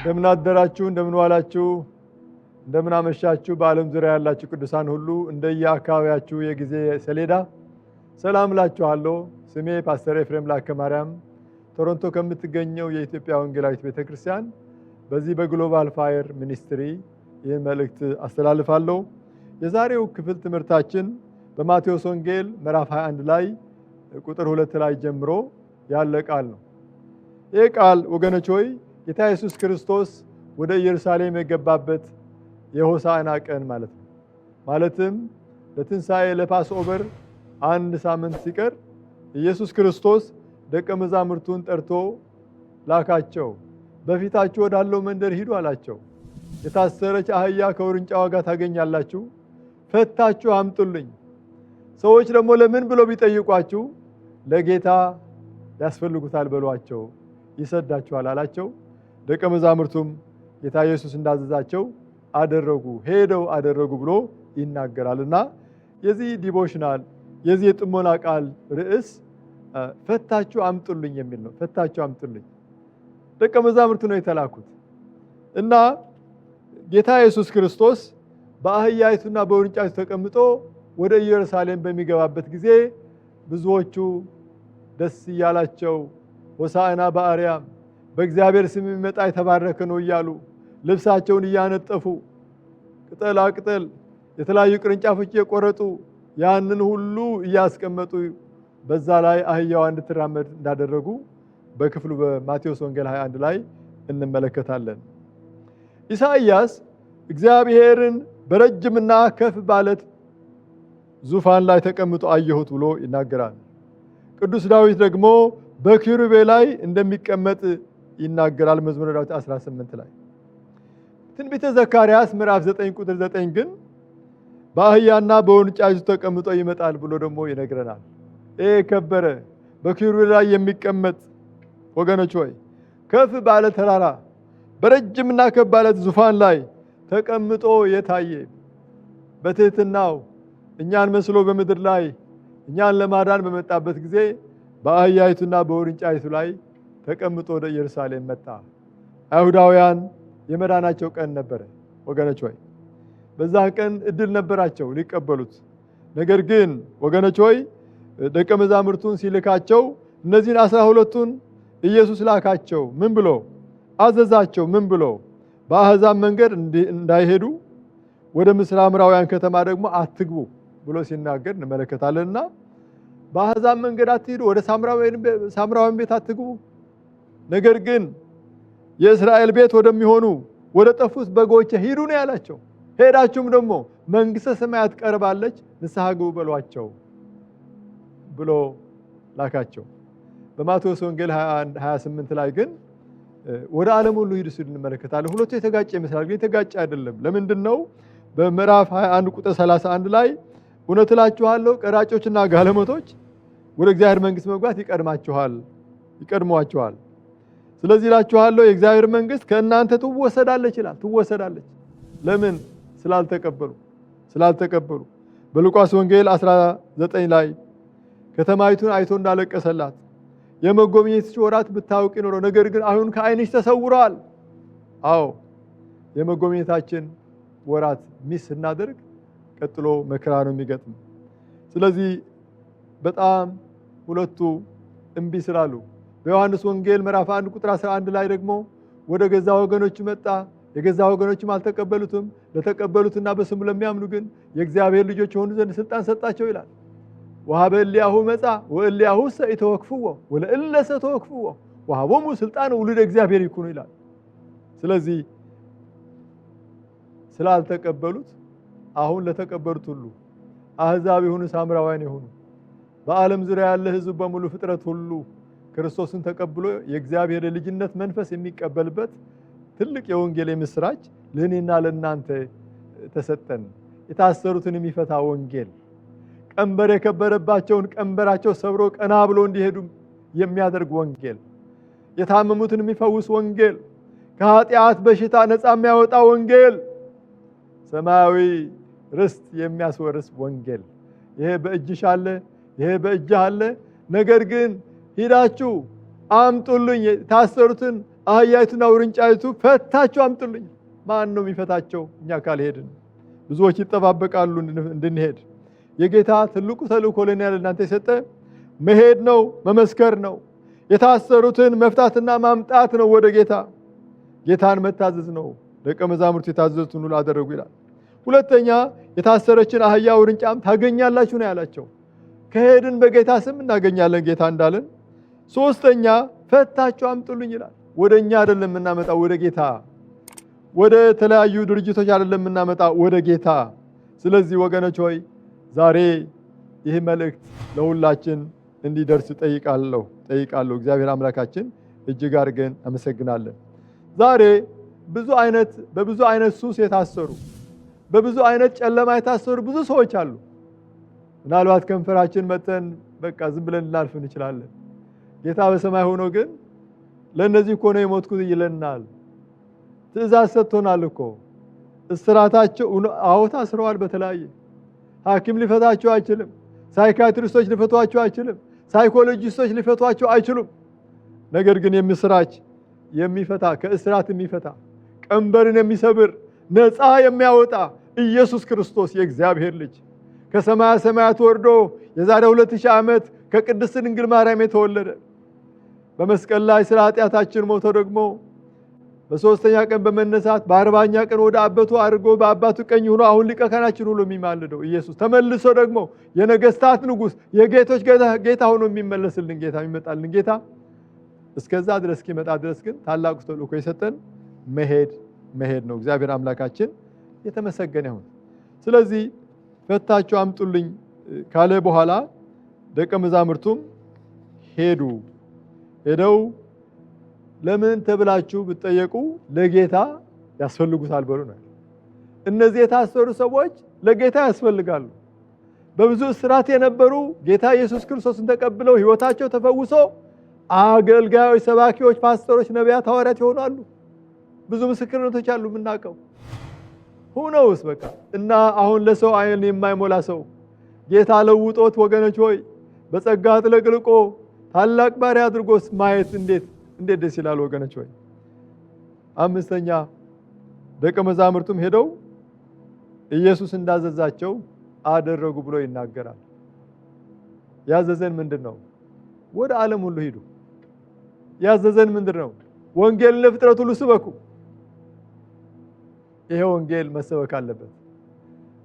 እንደምን አደራችሁ፣ እንደምን ዋላችሁ፣ እንደምን አመሻችሁ። በዓለም ዙሪያ ያላችሁ ቅዱሳን ሁሉ እንደየአካባቢያችሁ የጊዜ ሰሌዳ ሰላም እላችኋለሁ። ስሜ ፓስተር ኤፍሬም ላከ ማርያም ቶሮንቶ ከምትገኘው የኢትዮጵያ ወንጌላዊት ቤተክርስቲያን በዚህ በግሎባል ፋየር ሚኒስትሪ ይህን መልእክት አስተላልፋለሁ። የዛሬው ክፍል ትምህርታችን በማቴዎስ ወንጌል ምዕራፍ 21 ላይ ቁጥር 2 ላይ ጀምሮ ያለ ቃል ነው። ይህ ቃል ወገኖች ሆይ ጌታ ኢየሱስ ክርስቶስ ወደ ኢየሩሳሌም የገባበት የሆሳዕና ቀን ማለት ነው። ማለትም ለትንሣኤ ለፓስኦቨር አንድ ሳምንት ሲቀር ኢየሱስ ክርስቶስ ደቀ መዛሙርቱን ጠርቶ ላካቸው። በፊታችሁ ወዳለው መንደር ሂዱ አላቸው። የታሰረች አህያ ከውርንጫዋ ጋር ታገኛላችሁ፣ ፈታችሁ አምጡልኝ። ሰዎች ደግሞ ለምን ብሎ ቢጠይቋችሁ ለጌታ ያስፈልጉታል በሏቸው፣ ይሰዳችኋል አላቸው። ደቀ መዛሙርቱም ጌታ ኢየሱስ እንዳዘዛቸው አደረጉ፣ ሄደው አደረጉ ብሎ ይናገራልና የዚህ ዲቮሽናል የዚህ የጥሞና ቃል ርዕስ ፈታችሁ አምጡልኝ የሚል ነው። ፈታችሁ አምጡልኝ። ደቀ መዛሙርቱ ነው የተላኩት እና ጌታ ኢየሱስ ክርስቶስ በአህያይቱና በውርንጫይቱ ተቀምጦ ወደ ኢየሩሳሌም በሚገባበት ጊዜ ብዙዎቹ ደስ እያላቸው ሆሳዕና በአርያም በእግዚአብሔር ስም የሚመጣ የተባረከ ነው እያሉ ልብሳቸውን እያነጠፉ ቅጠላ ቅጠል የተለያዩ ቅርንጫፎች እየቆረጡ ያንን ሁሉ እያስቀመጡ በዛ ላይ አህያዋ እንድትራመድ እንዳደረጉ በክፍሉ በማቴዎስ ወንጌል 21 ላይ እንመለከታለን። ኢሳይያስ እግዚአብሔርን በረጅምና ከፍ ባለት ዙፋን ላይ ተቀምጦ አየሁት ብሎ ይናገራል። ቅዱስ ዳዊት ደግሞ በኪሩቤ ላይ እንደሚቀመጥ ይናገራል። መዝሙረ ዳዊት 18 ላይ ትንቢተ ዘካርያስ ምዕራፍ 9 ቁጥር 9 ግን በአህያና በውርንጫይቱ ተቀምጦ ይመጣል ብሎ ደግሞ ይነግረናል። ይሄ ከበረ በኪሩቤ ላይ የሚቀመጥ ወገኖች ሆይ ከፍ ባለ ተራራ በረጅምና ከፍ ባለ ዙፋን ላይ ተቀምጦ የታየ በትህትናው እኛን መስሎ በምድር ላይ እኛን ለማዳን በመጣበት ጊዜ በአህያይቱና በውርንጫይቱ ላይ ተቀምጦ ወደ ኢየሩሳሌም መጣ። አይሁዳውያን የመዳናቸው ቀን ነበረ ወገኖች ሆይ በዛ ቀን እድል ነበራቸው ሊቀበሉት። ነገር ግን ወገኖች ሆይ ደቀ መዛሙርቱን ሲልካቸው እነዚህን 12ቱን ኢየሱስ ላካቸው። ምን ብሎ አዘዛቸው? ምን ብሎ በአሕዛብ መንገድ እንዳይሄዱ ወደ ምስራምራውያን ከተማ ደግሞ አትግቡ ብሎ ሲናገር እንመለከታለንና በአሕዛብ መንገድ አትሄዱ፣ ወደ ሳምራውያን ቤት አትግቡ፣ ነገር ግን የእስራኤል ቤት ወደሚሆኑ ወደ ጠፉት በጎቼ ሂዱ ነው ያላቸው። ሄዳችሁም ደግሞ መንግሥተ ሰማያት ቀርባለች ንስሐ ግቡ በሏቸው ብሎ ላካቸው። በማቴዎስ ወንጌል 21 28 ላይ ግን ወደ ዓለም ሁሉ ሂዱ ሲል እንመለከታለን። ሁለቱ የተጋጨ ይመስላል፣ ግን የተጋጨ አይደለም። ለምንድን ነው? በምዕራፍ 21 ቁጥር 31 ላይ እውነት እላችኋለሁ ቀራጮችና ጋለሞቶች ወደ እግዚአብሔር መንግሥት መግባት ይቀድሟቸዋል። ስለዚህ እላችኋለሁ የእግዚአብሔር መንግሥት ከእናንተ ትወሰዳለች ይላል። ትወሰዳለች። ለምን? ስላልተቀበሉ። በሉቃስ ወንጌል 19 ላይ ከተማይቱን አይቶ እንዳለቀሰላት የመጎብኘትሽ ወራት ብታውቂ ኖሮ፣ ነገር ግን አሁን ከዓይንሽ ተሰውረዋል። አዎ የመጎብኘታችን ወራት ሚስ ስናደርግ ቀጥሎ መከራ ነው የሚገጥም። ስለዚህ በጣም ሁለቱ እምቢ ስላሉ በዮሐንስ ወንጌል ምዕራፍ 1 ቁጥር 11 ላይ ደግሞ ወደ ገዛ ወገኖቹ መጣ፣ የገዛ ወገኖችም አልተቀበሉትም። ለተቀበሉትና በስሙ ለሚያምኑ ግን የእግዚአብሔር ልጆች የሆኑ ዘንድ ስልጣን ሰጣቸው ይላል። ወሀበ እልያሁ መጻ ወእልያሁ ኢተወክፍዎ ወለእለሰ ተወክፍዎ ወሀቦሙ ስልጣን ውሉደ እግዚአብሔር ይኩኑ ይላል። ስለዚህ ስላልተቀበሉት አሁን ለተቀበሉት ሁሉ አሕዛብ የሆኑ ሳምራውያን የሆኑ በዓለም ዙሪያ ያለ ሕዝብ በሙሉ ፍጥረት ሁሉ ክርስቶስን ተቀብሎ የእግዚአብሔር ልጅነት መንፈስ የሚቀበልበት ትልቅ የወንጌል ምስራች ለእኔና ለእናንተ ተሰጠን። የታሰሩትን የሚፈታ ወንጌል፣ ቀንበር የከበረባቸውን ቀንበራቸው ሰብሮ ቀና ብሎ እንዲሄዱ የሚያደርግ ወንጌል፣ የታመሙትን የሚፈውስ ወንጌል፣ ከኃጢአት በሽታ ነፃ የሚያወጣ ወንጌል፣ ሰማያዊ ርስት የሚያስወርስ ወንጌል። ይሄ በእጅሽ አለ፣ ይሄ በእጅህ አለ። ነገር ግን ሂዳችሁ አምጡልኝ፣ የታሰሩትን አህያይቱና ውርንጫይቱ ፈታችሁ አምጡልኝ። ማን ነው የሚፈታቸው? እኛ ካልሄድን። ብዙዎች ይጠባበቃሉ እንድንሄድ። የጌታ ትልቁ ተልእኮ ለእኔ ለእናንተ የሰጠ መሄድ ነው፣ መመስከር ነው። የታሰሩትን መፍታትና ማምጣት ነው ወደ ጌታ። ጌታን መታዘዝ ነው። ደቀ መዛሙርቱ የታዘዙትን ሁሉ አደረጉ ይላል። ሁለተኛ የታሰረችን አህያ ውርንጫም ታገኛላችሁ ነው ያላቸው። ከሄድን በጌታ ስም እናገኛለን ጌታ እንዳለን። ሶስተኛ ፈታችሁ አምጡልኝ ይላል። ወደኛ አይደለም የምናመጣው ወደ ጌታ፣ ወደ ተለያዩ ድርጅቶች አይደለም የምናመጣው ወደ ጌታ። ስለዚህ ወገኖች ሆይ ዛሬ ይህ መልእክት ለሁላችን እንዲደርስ ጠይቃለሁ። እግዚአብሔር አምላካችን እጅግ አድርገን አመሰግናለን። ዛሬ በብዙ አይነት ሱስ የታሰሩ፣ በብዙ አይነት ጨለማ የታሰሩ ብዙ ሰዎች አሉ። ምናልባት ከንፈራችን መተን በቃ ዝም ብለን ልናልፍ እንችላለን። ጌታ በሰማይ ሆኖ ግን ለነዚህ እኮ ነው የሞትኩት ይለናል። ትእዛዝ ሰጥቶናል እኮ። እስራታቸው ታስረዋል። በተለያየ ሐኪም ሊፈታቸው አይችልም። ሳይካትሪስቶች ሊፈቷቸው አይችልም። ሳይኮሎጂስቶች ሊፈቷቸው አይችሉም። ነገር ግን የምስራች የሚፈታ፣ ከእስራት የሚፈታ፣ ቀንበርን የሚሰብር፣ ነፃ የሚያወጣ ኢየሱስ ክርስቶስ የእግዚአብሔር ልጅ ከሰማያ ሰማያት ወርዶ የዛሬ 2000 ዓመት ከቅድስት ድንግል ማርያም የተወለደ በመስቀል ላይ ስለ ኃጢአታችን ሞቶ ደግሞ በሶስተኛ ቀን በመነሳት በ40ኛ ቀን ወደ አባቱ አድርጎ በአባቱ ቀኝ ሆኖ አሁን ሊቀ ካህናችን ሁሉ የሚማልደው ኢየሱስ ተመልሶ ደግሞ የነገስታት ንጉስ የጌቶች ጌታ ሆኖ የሚመለስልን ጌታ የሚመጣልን ጌታ እስከዛ ድረስ እስኪመጣ ድረስ ግን ታላቁ ተልእኮ የሰጠን መሄድ ነው። እግዚአብሔር አምላካችን የተመሰገነ ይሁን። ስለዚህ ፈታችሁ አምጡልኝ ካለ በኋላ ደቀ መዛሙርቱም ሄደው ለምን ተብላችሁ ብትጠየቁ ለጌታ ያስፈልጉታል በሉ ነው። እነዚህ የታሰሩ ሰዎች ለጌታ ያስፈልጋሉ። በብዙ እስራት የነበሩ ጌታ ኢየሱስ ክርስቶስን ተቀብለው ህይወታቸው ተፈውሶ አገልጋዮች፣ ሰባኪዎች፣ ፓስተሮች፣ ነቢያት፣ ሐዋርያት ይሆናሉ። ብዙ ምስክርነቶች አሉ የምናውቀው። ሁነውስ በቃ እና አሁን ለሰው አይን የማይሞላ ሰው ጌታ ለውጦት ወገኖች ሆይ በጸጋ አጥለቅልቆ ታላቅ ባሪያ አድርጎስ ማየት እንዴት ደስ ይላል ወገኖች ሆይ። አምስተኛ ደቀ መዛሙርቱም ሄደው ኢየሱስ እንዳዘዛቸው አደረጉ ብሎ ይናገራል። ያዘዘን ምንድነው? ወደ ዓለም ሁሉ ሂዱ። ያዘዘን ምንድነው? ወንጌልን ለፍጥረት ሁሉ ስበኩ። ይሄ ወንጌል መሰበክ አለበት።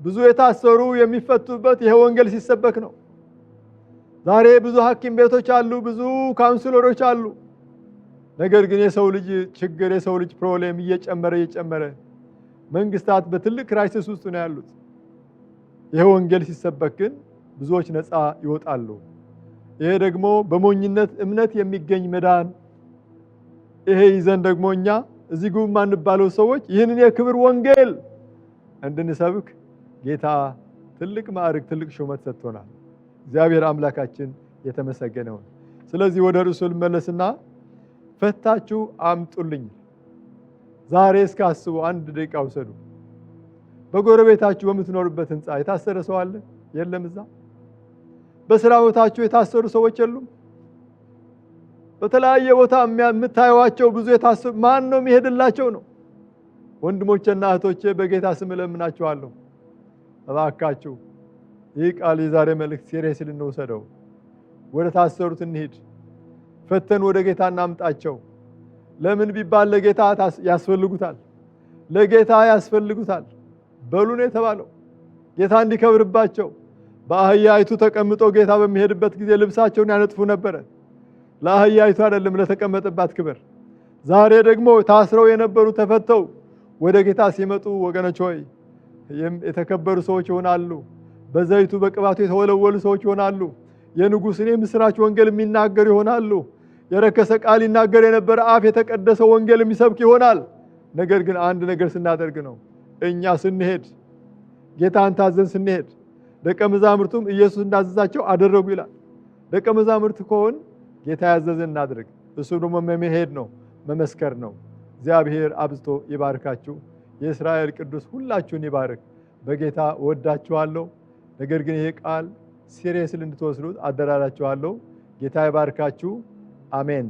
ብዙ የታሰሩ የሚፈቱበት ይሄ ወንጌል ሲሰበክ ነው። ዛሬ ብዙ ሐኪም ቤቶች አሉ፣ ብዙ ካውንስለሮች አሉ። ነገር ግን የሰው ልጅ ችግር፣ የሰው ልጅ ፕሮብሌም እየጨመረ መንግስታት በትልቅ ክራይሲስ ውስጥ ነው ያሉት። ይሄ ወንጌል ሲሰበክ ግን ብዙዎች ነፃ ይወጣሉ። ይሄ ደግሞ በሞኝነት እምነት የሚገኝ መዳን። ይሄ ይዘን ደግሞ እኛ እዚህ ግቡ ማንባለው ሰዎች ይህንን የክብር ወንጌል እንድንሰብክ ጌታ ትልቅ ማዕረግ፣ ትልቅ ሹመት ሰጥቶናል። እግዚአብሔር አምላካችን የተመሰገነ ይሁን። ስለዚህ ወደ ርዕሱ ልመለስና ፈታችሁ አምጡልኝ። ዛሬ እስከ አስቡ፣ አንድ ደቂቃ ውሰዱ። በጎረቤታችሁ በምትኖርበት ህንፃ የታሰረ ሰው አለ? የለም? እዛ በስራ ቦታችሁ የታሰሩ ሰዎች የሉም? በተለያየ ቦታ የምታዩዋቸው ብዙ የታሰሩ ማን ነው የሚሄድላቸው ነው? ወንድሞቼና እህቶቼ በጌታ ስም እለምናችኋለሁ፣ እባካችሁ ይህ ቃል የዛሬ መልእክት ሲሪየስ ልንወስደው። ወደ ታሰሩት እንሂድ፣ ፈተን ወደ ጌታ እናምጣቸው። ለምን ቢባል ለጌታ ያስፈልጉታል፣ ለጌታ ያስፈልጉታል በሉ ነው የተባለው። ጌታ እንዲከብርባቸው በአህያይቱ ተቀምጦ ጌታ በሚሄድበት ጊዜ ልብሳቸውን ያነጥፉ ነበረ። ለአህያይቱ አይደለም ለተቀመጠባት ክብር። ዛሬ ደግሞ ታስረው የነበሩ ተፈተው ወደ ጌታ ሲመጡ ወገኖች ሆይ የተከበሩ ሰዎች ይሆናሉ። በዘይቱ በቅባቱ የተወለወሉ ሰዎች ይሆናሉ። የንጉሥን የምስራች ወንጌል የሚናገሩ ይሆናሉ። የረከሰ ቃል ይናገር የነበረ አፍ የተቀደሰ ወንጌል የሚሰብክ ይሆናል። ነገር ግን አንድ ነገር ስናደርግ ነው። እኛ ስንሄድ፣ ጌታን ታዘን ስንሄድ፣ ደቀ መዛሙርቱም ኢየሱስ እንዳዘዛቸው አደረጉ ይላል። ደቀ መዛሙርት ከሆን ጌታ ያዘዘን እናድርግ። እሱ ደግሞ መሄድ ነው፣ መመስከር ነው። እግዚአብሔር አብዝቶ ይባርካችሁ። የእስራኤል ቅዱስ ሁላችሁን ይባርክ። በጌታ ወዳችኋለሁ። ነገር ግን ይሄ ቃል ሲሪየስ እንድትወስዱት አደራላችኋለሁ። ጌታ ይባርካችሁ። አሜን።